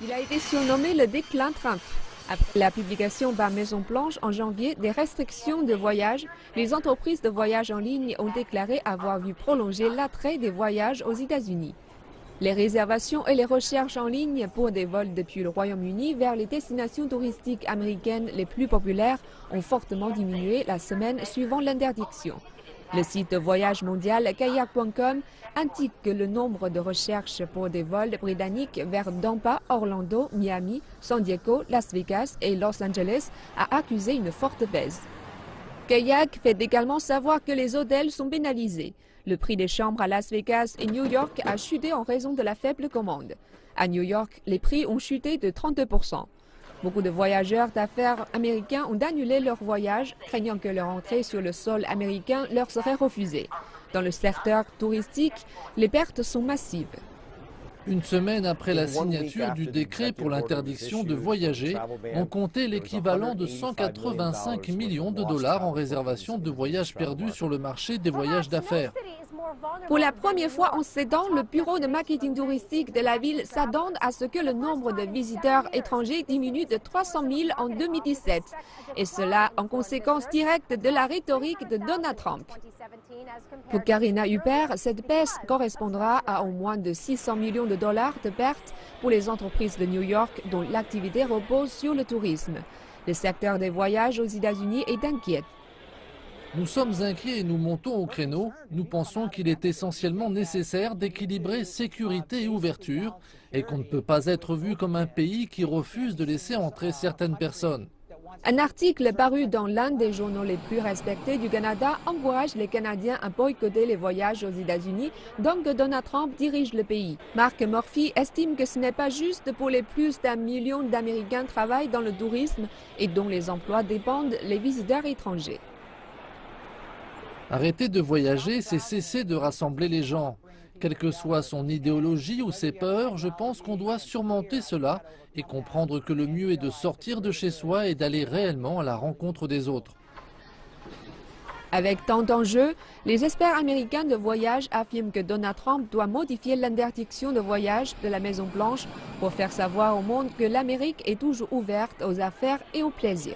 Il a été surnommé le déclin Trump. Après la publication par Maison-Blanche en janvier des restrictions de voyage, les entreprises de voyage en ligne ont déclaré avoir vu prolonger l'attrait des voyages aux États-Unis. Les réservations et les recherches en ligne pour des vols depuis le Royaume-Uni vers les destinations touristiques américaines les plus populaires ont fortement diminué la semaine suivant l'interdiction. Le site de voyage mondial kayak.com indique que le nombre de recherches pour des vols britanniques vers Tampa, Orlando, Miami, San Diego, Las Vegas et Los Angeles a accusé une forte baisse. Kayak fait également savoir que les hôtels sont pénalisés. Le prix des chambres à Las Vegas et New York a chuté en raison de la faible commande. À New York, les prix ont chuté de 32%. Beaucoup de voyageurs d'affaires américains ont annulé leur voyage, craignant que leur entrée sur le sol américain leur serait refusée. Dans le secteur touristique, les pertes sont massives. Une semaine après la signature du décret pour l'interdiction de voyager, on comptait l'équivalent de 185 millions de dollars en réservation de voyages perdus sur le marché des voyages d'affaires. Pour la première fois en 7 ans, le bureau de marketing touristique de la ville s'attend à ce que le nombre de visiteurs étrangers diminue de 300 000 en 2017. Et cela en conséquence directe de la rhétorique de Donald Trump. Pour Karina Huppert, cette baisse correspondra à au moins de 600 millions de dollars de pertes pour les entreprises de New York dont l'activité repose sur le tourisme. Le secteur des voyages aux États-Unis est inquiet. Nous sommes inquiets et nous montons au créneau. Nous pensons qu'il est essentiellement nécessaire d'équilibrer sécurité et ouverture et qu'on ne peut pas être vu comme un pays qui refuse de laisser entrer certaines personnes. Un article paru dans l'un des journaux les plus respectés du Canada encourage les Canadiens à boycotter les voyages aux États-Unis, donc que Donald Trump dirige le pays. Mark Murphy estime que ce n'est pas juste pour les plus d'1 million d'Américains qui travaillent dans le tourisme et dont les emplois dépendent les visiteurs étrangers. Arrêter de voyager, c'est cesser de rassembler les gens. Quelle que soit son idéologie ou ses peurs, je pense qu'on doit surmonter cela et comprendre que le mieux est de sortir de chez soi et d'aller réellement à la rencontre des autres. Avec tant d'enjeux, les experts américains de voyage affirment que Donald Trump doit modifier l'interdiction de voyage de la Maison-Blanche pour faire savoir au monde que l'Amérique est toujours ouverte aux affaires et au plaisir.